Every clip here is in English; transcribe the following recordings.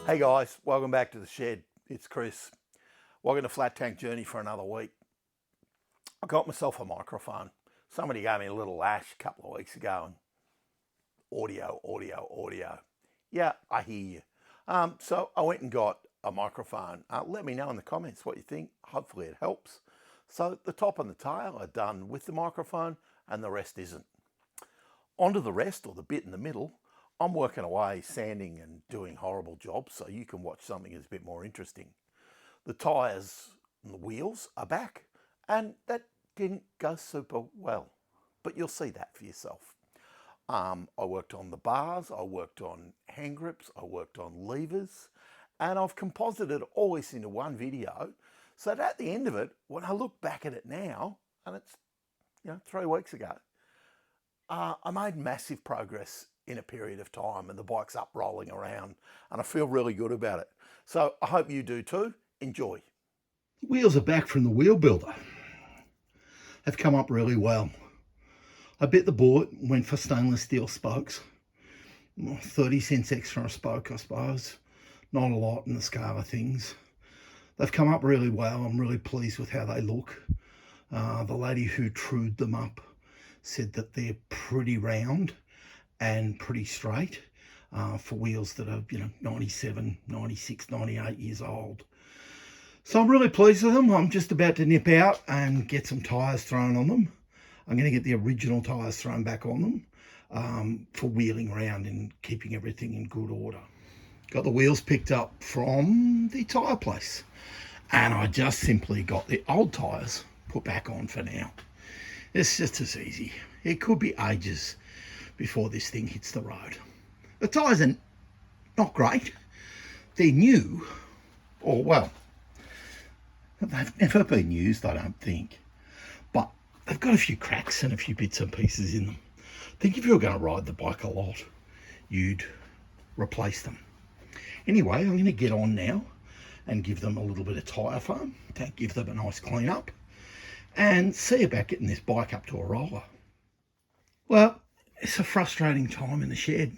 Hey guys, welcome back to the shed. It's Chris. Welcome to Flat Tank Journey for another week. I got myself a microphone. Somebody gave me a little lash a couple of weeks ago and audio. Yeah, I hear you. So I went and got a microphone. Let me know in the comments what you think. Hopefully it helps. So the top and the tail are done with the microphone and the rest isn't. Onto the rest, or the bit in the middle, I'm working away, sanding and doing horrible jobs, so you can watch something that's a bit more interesting. The tyres and the wheels are back, and that didn't go super well, but you'll see that for yourself. I worked on the bars, I worked on hand grips, I worked on levers, and I've composited all this into one video, so that at the end of it, when I look back at it now, and it's 3 weeks ago, I made massive progress in a period of time, and the bike's up rolling around, and I feel really good about it. So I hope you do too. Enjoy. Wheels are back from the wheel builder. They've come up really well. I bit the bullet, went for stainless steel spokes. 30 cents extra a spoke, I suppose. Not a lot in the scale of things. They've come up really well. I'm really pleased with how they look. The lady who trued them up said that they're pretty round and pretty straight for wheels that are 97, 96, 98 years old. So I'm really pleased with them. I'm just about to nip out and get some tyres thrown on them. I'm going to get the original tyres thrown back on them for wheeling around and keeping everything in good order. Got the wheels picked up from the tyre place, and I just simply got the old tyres put back on for now. It's just as easy. It could be ages before this thing hits the road. The tyres are not great. They're new, or well, they've never been used, I don't think. But they've got a few cracks and a few bits and pieces in them. I think if you were going to ride the bike a lot, you'd replace them. Anyway, I'm going to get on now and give them a little bit of tyre foam to give them a nice clean up and see about getting this bike up to a roller. Well, it's a frustrating time in the shed.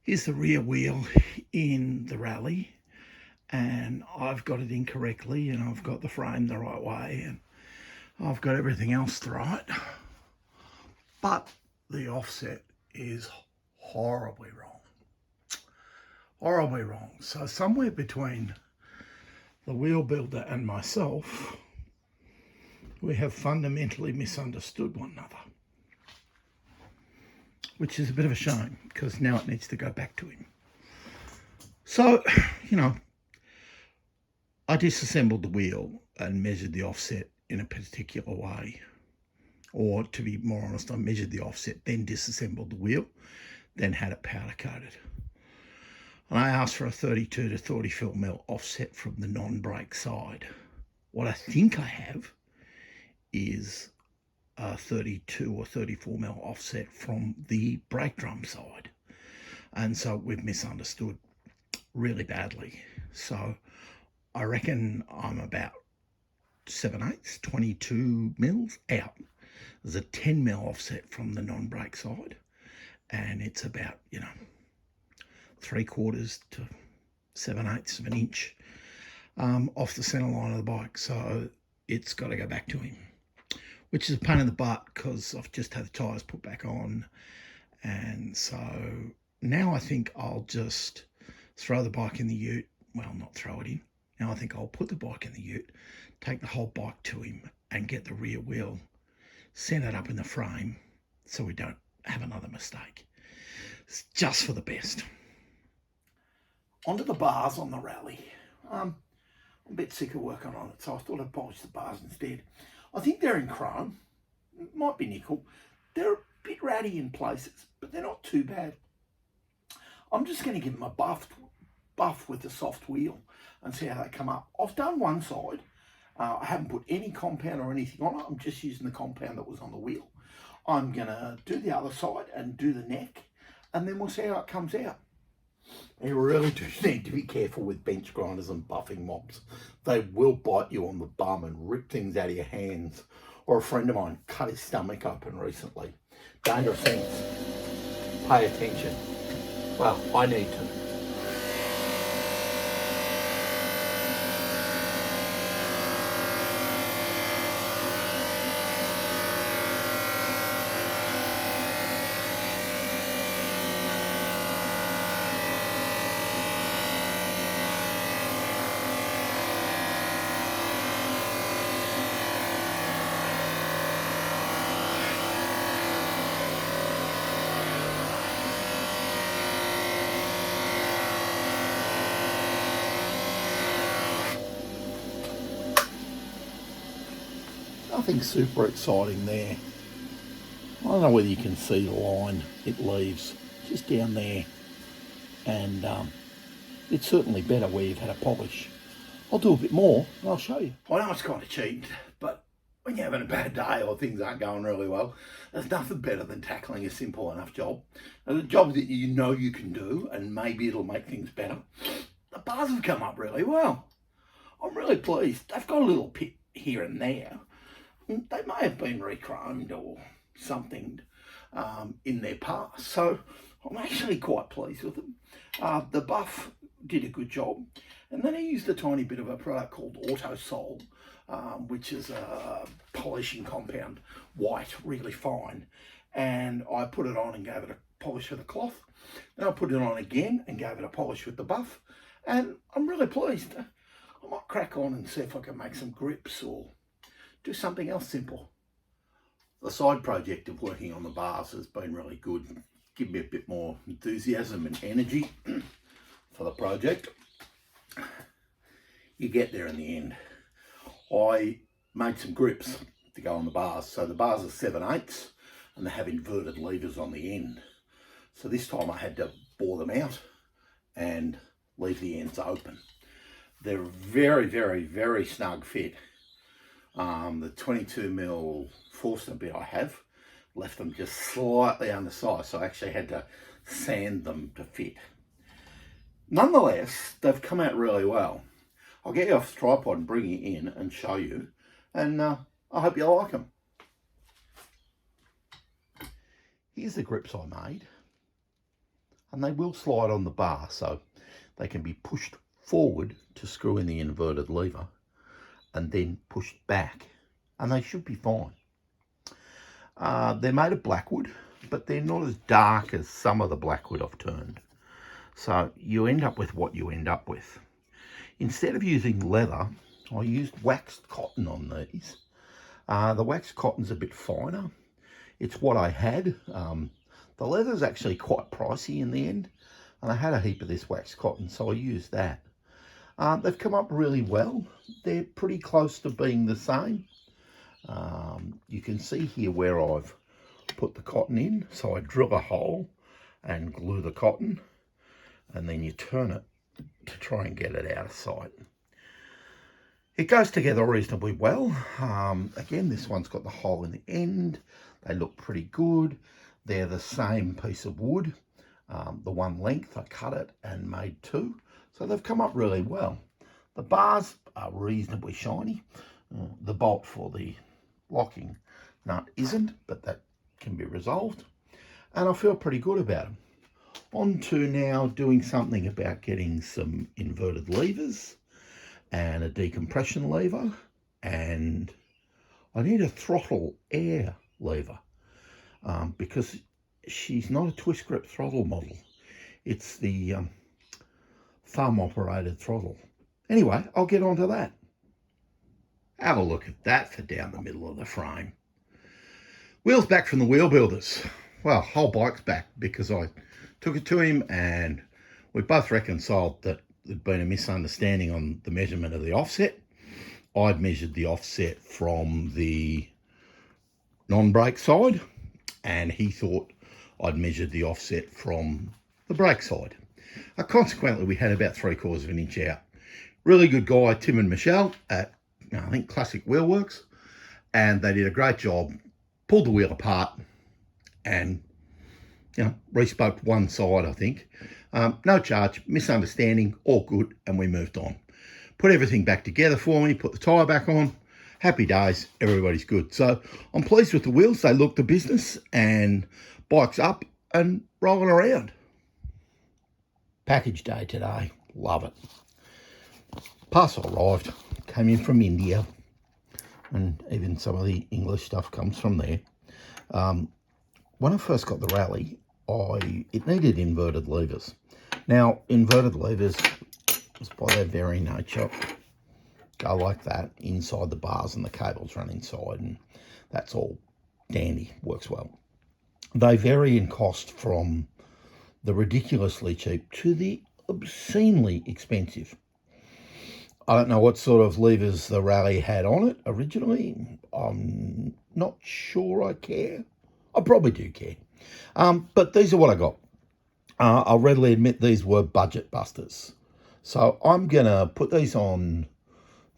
Here's the rear wheel in the Raleigh, and I've got it incorrectly, and I've got the frame the right way, and I've got everything else right, but the offset is horribly wrong. So somewhere between the wheel builder and myself, we have fundamentally misunderstood one another, which is a bit of a shame because now it needs to go back to him. So, I disassembled the wheel and measured the offset in a particular way. Or to be more honest, I measured the offset, then disassembled the wheel, then had it powder coated. And I asked for a 32 to 34mm offset from the non-brake side. What I think I have is a 32 or 34mm offset from the brake drum side. And so we've misunderstood really badly. So I reckon I'm about 7/8, 22 mils out. There's a 10mm offset from the non-brake side, and it's about 3/4 to 7/8 of an inch off the center line of the bike. So it's got to go back to him, which is a pain in the butt because I've just had the tyres put back on. And so now I think I'll just throw the bike in the ute. Well, not throw it in. Now I think I'll put the bike in the ute, take the whole bike to him and get the rear wheel centered up in the frame so we don't have another mistake. It's just for the best. Onto the bars on the Raleigh. I'm a bit sick of working on it, so I thought I'd polish the bars instead. I think they're in chrome, might be nickel. They're a bit ratty in places, but they're not too bad. I'm just going to give them a buff with the soft wheel and see how they come up. I've done one side. I haven't put any compound or anything on it. I'm just using the compound that was on the wheel. I'm going to do the other side and do the neck, and then we'll see how it comes out. You really do need to be careful with bench grinders and buffing mobs. They will bite you on the bum and rip things out of your hands. Or a friend of mine cut his stomach open recently. Dangerous things. Pay attention. Well, I need to. Nothing super exciting there. I don't know whether you can see the line it leaves just down there, and it's certainly better where you've had a polish. I'll do a bit more and I'll show you. I know it's kind of cheap, but when you're having a bad day or things aren't going really well, there's nothing better than tackling a simple enough job. A job that you know you can do and maybe it'll make things better. The bars have come up really well. I'm really pleased. They've got a little pit here and there. They may have been re-chromed or something in their past, so I'm actually quite pleased with them. The buff did a good job, and then I used a tiny bit of a product called Autosol, which is a polishing compound, white, really fine, and I put it on and gave it a polish with a cloth. Then I put it on again and gave it a polish with the buff, and I'm really pleased. I might crack on and see if I can make some grips or do something else simple. The side project of working on the bars has been really good. Give me a bit more enthusiasm and energy for the project. You get there in the end. I made some grips to go on the bars. So the bars are 7/8 and they have inverted levers on the end. So this time I had to bore them out and leave the ends open. They're very, very, very snug fit. The 22mm Forstner bit I have left them just slightly undersized, so I actually had to sand them to fit. Nonetheless, they've come out really well. I'll get you off the tripod and bring you in and show you, and I hope you like them. Here's the grips I made, and they will slide on the bar, so they can be pushed forward to screw in the inverted lever and then pushed back, and they should be fine. They're made of blackwood, but they're not as dark as some of the blackwood I've turned. So you end up with what you end up with. Instead of using leather, I used waxed cotton on these. The waxed cotton's a bit finer. It's what I had. The leather's actually quite pricey in the end, and I had a heap of this waxed cotton, so I used that. They've come up really well. They're pretty close to being the same. You can see here where I've put the cotton in. So I drill a hole and glue the cotton, and then you turn it to try and get it out of sight. It goes together reasonably well. Again, this one's got the hole in the end. They look pretty good. They're the same piece of wood. The one length, I cut it and made two. So they've come up really well. The bars are reasonably shiny. The bolt for the locking nut isn't, but that can be resolved. And I feel pretty good about them. On to now doing something about getting some inverted levers and a decompression lever, and I need a throttle air lever because she's not a twist grip throttle model. It's the thumb operated throttle. Anyway, I'll get onto that. Have a look at that for down the middle of the frame. Wheels back from the wheel builders. Well, whole bike's back because I took it to him and we both reconciled that there'd been a misunderstanding on the measurement of the offset. I'd measured the offset from the non-brake side and he thought I'd measured the offset from the brake side. Consequently, we had about 3/4 of an inch out. Really good guy, Tim and Michelle at, I think, Classic Wheelworks, and they did a great job, pulled the wheel apart and, re-spoked one side, I think. No charge, misunderstanding, all good, and we moved on. Put everything back together for me, put the tyre back on, happy days, everybody's good. So I'm pleased with the wheels, they look the business, and bike's up and rolling around. Package day today, love it. Parcel arrived, came in from India, and even some of the English stuff comes from there. When I first got the Raleigh, it needed inverted levers. Now, inverted levers, just by their very nature, go like that inside the bars and the cables run inside, and that's all dandy, works well. They vary in cost from the ridiculously cheap to the obscenely expensive. I don't know what sort of levers the Raleigh had on it originally. I'm not sure I care. I probably do care. But these are what I got. I'll readily admit these were budget busters. So I'm going to put these on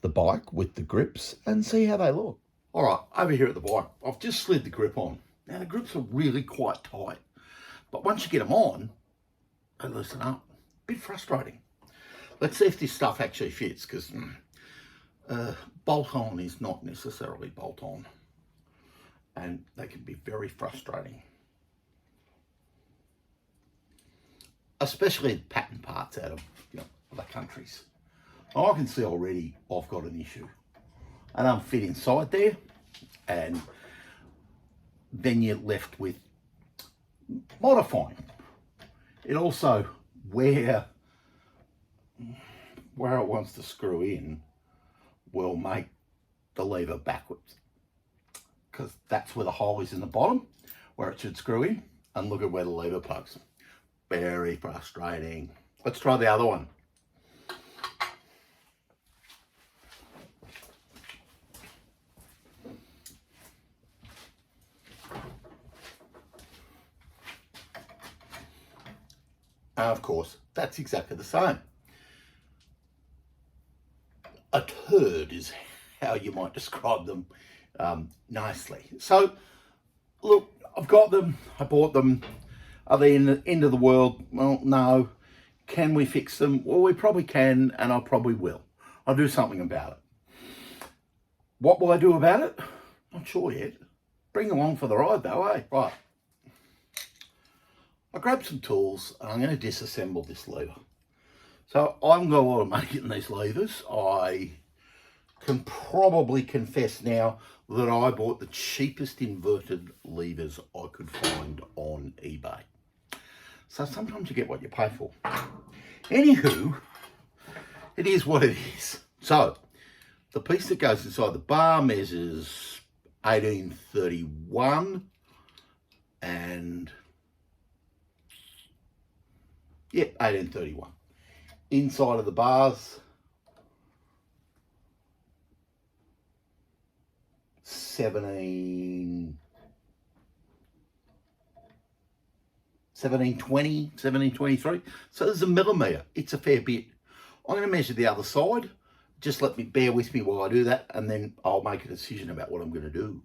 the bike with the grips and see how they look. All right, over here at the bike, I've just slid the grip on. Now the grips are really quite tight, but once you get them on, they loosen up. A bit frustrating. Let's see if this stuff actually fits, because bolt-on is not necessarily bolt-on, and they can be very frustrating. Especially pattern parts out of other countries. I can see already I've got an issue. And I'm fit inside there, and then you're left with modifying. It also, where it wants to screw in, will make the lever backwards, because that's where the hole is in the bottom, where it should screw in, and look at where the lever plugs. Very frustrating. Let's try the other one. Of course, that's exactly the same. A turd is how you might describe them nicely. So, look, I've got them, I bought them. Are they in the end of the world? Well, no. Can we fix them? Well, we probably can, and I probably will. I'll do something about it. What will I do about it? Not sure yet. Bring along for the ride though, eh? Right. I grabbed some tools and I'm going to disassemble this lever. So I haven't got a lot of money getting these levers. I can probably confess now that I bought the cheapest inverted levers I could find on eBay. So sometimes you get what you pay for. Anywho, it is what it is. So the piece that goes inside the bar measures 1831 and 1831. Inside of the bars, 1720, 1723. So there's a millimetre. It's a fair bit. I'm going to measure the other side. Just bear with me while I do that, and then I'll make a decision about what I'm going to do.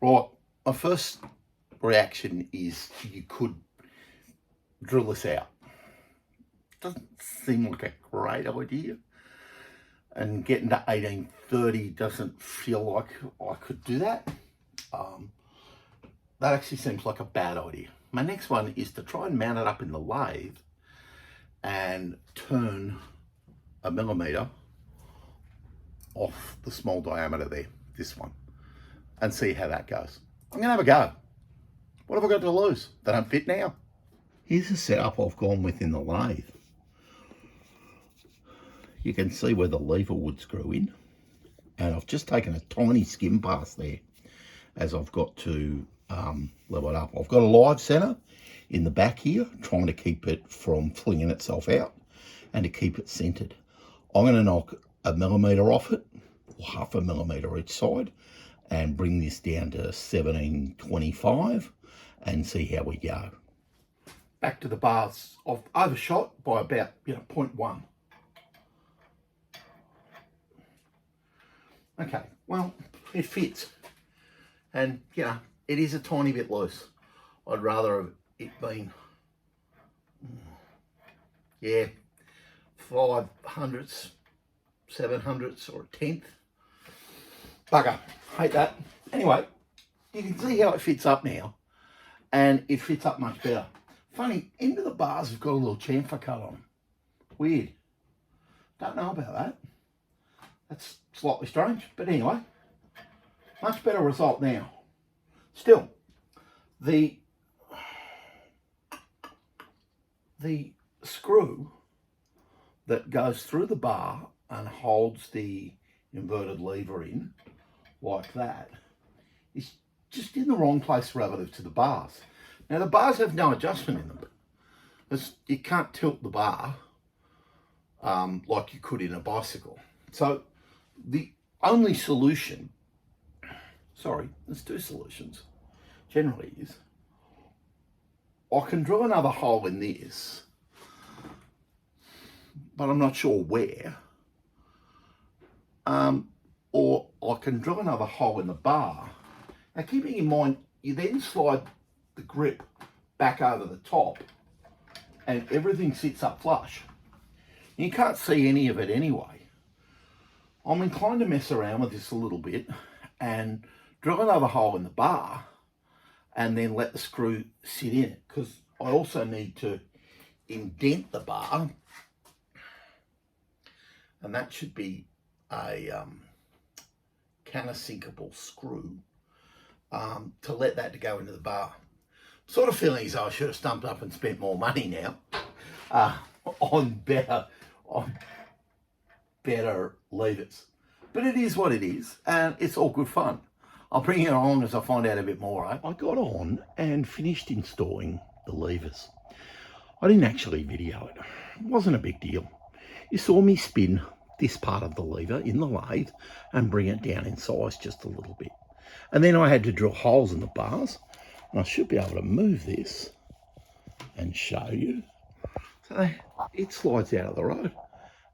Right, my first reaction is you could drill this out. Doesn't seem like a great idea. And getting to 1830 doesn't feel like I could do that. That actually seems like a bad idea. My next one is to try and mount it up in the lathe and turn a millimetre off the small diameter there, this one, and see how that goes. I'm going to have a go. What have I got to lose? They don't fit now. Here's the setup I've gone with in the lathe. You can see where the lever would screw in. And I've just taken a tiny skim pass there as I've got to level it up. I've got a live centre in the back here, trying to keep it from flinging itself out and to keep it centred. I'm going to knock a millimetre off it, or half a millimetre each side, and bring this down to 1725 and see how we go. Back to the bars. I've overshot by about 0.1. Okay, well, it fits. And, it is a tiny bit loose. I'd rather have it been, 500ths, 700ths, or a tenth. Bugger, hate that. Anyway, you can see how it fits up now, and it fits up much better. Funny, end of the bars have got a little chamfer cut on them. Weird. Don't know about that. That's slightly strange, but anyway, much better result now. Still, the screw that goes through the bar and holds the inverted lever in like that is just in the wrong place relative to the bars. Now the bars have no adjustment in them. You can't tilt the bar like you could in a bicycle. So the only solution, there's two solutions, generally is, I can drill another hole in this, but I'm not sure where, or I can drill another hole in the bar. Now keeping in mind, you then slide the grip back over the top and everything sits up flush. You can't see any of it anyway. I'm inclined to mess around with this a little bit and drill another hole in the bar and then let the screw sit in it, because I also need to indent the bar, and that should be a countersinkable screw to let that to go into the bar. Sort of feeling as though I should have stumped up and spent more money now on better levers. But it is what it is, and it's all good fun. I'll bring you along as I find out a bit more. I got on and finished installing the levers. I didn't actually video it. It wasn't a big deal. You saw me spin this part of the lever in the lathe and bring it down in size just a little bit. And then I had to drill holes in the bars. And I should be able to move this and show you. So it slides out of the road.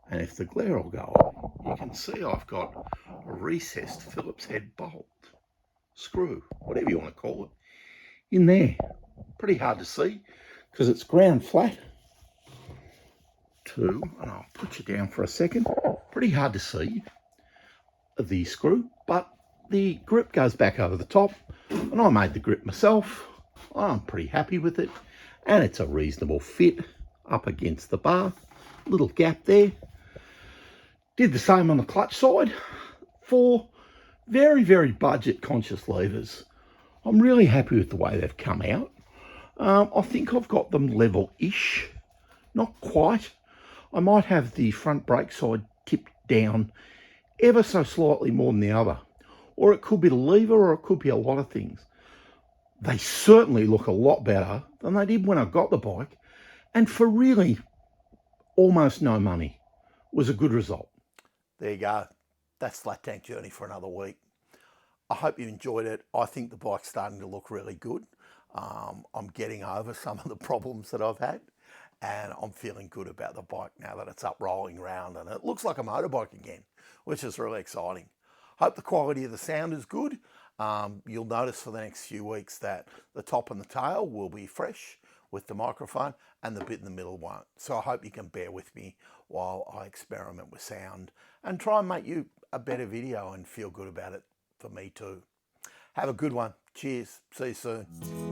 And if the glare will go on, you can see I've got a recessed Phillips head bolt, screw, whatever you want to call it, in there. Pretty hard to see because it's ground flat. And I'll put you down for a second. Pretty hard to see the screw, but the grip goes back over the top, and I made the grip myself. I'm pretty happy with it, and it's a reasonable fit up against the bar. Little gap there. Did the same on the clutch side. For very, very budget conscious levers, I'm really happy with the way they've come out. I think I've got them level-ish, not quite. I might have the front brake side tipped down ever so slightly more than the other. Or it could be the lever, or it could be a lot of things. They certainly look a lot better than they did when I got the bike. And for really almost no money, was a good result. There you go. That's Flat Tank Journey for another week. I hope you enjoyed it. I think the bike's starting to look really good. I'm getting over some of the problems that I've had, and I'm feeling good about the bike now that it's up rolling around and it looks like a motorbike again, which is really exciting. Hope the quality of the sound is good. You'll notice for the next few weeks that the top and the tail will be fresh with the microphone and the bit in the middle won't. So I hope you can bear with me while I experiment with sound and try and make you a better video and feel good about it for me too. Have a good one. Cheers. See you soon.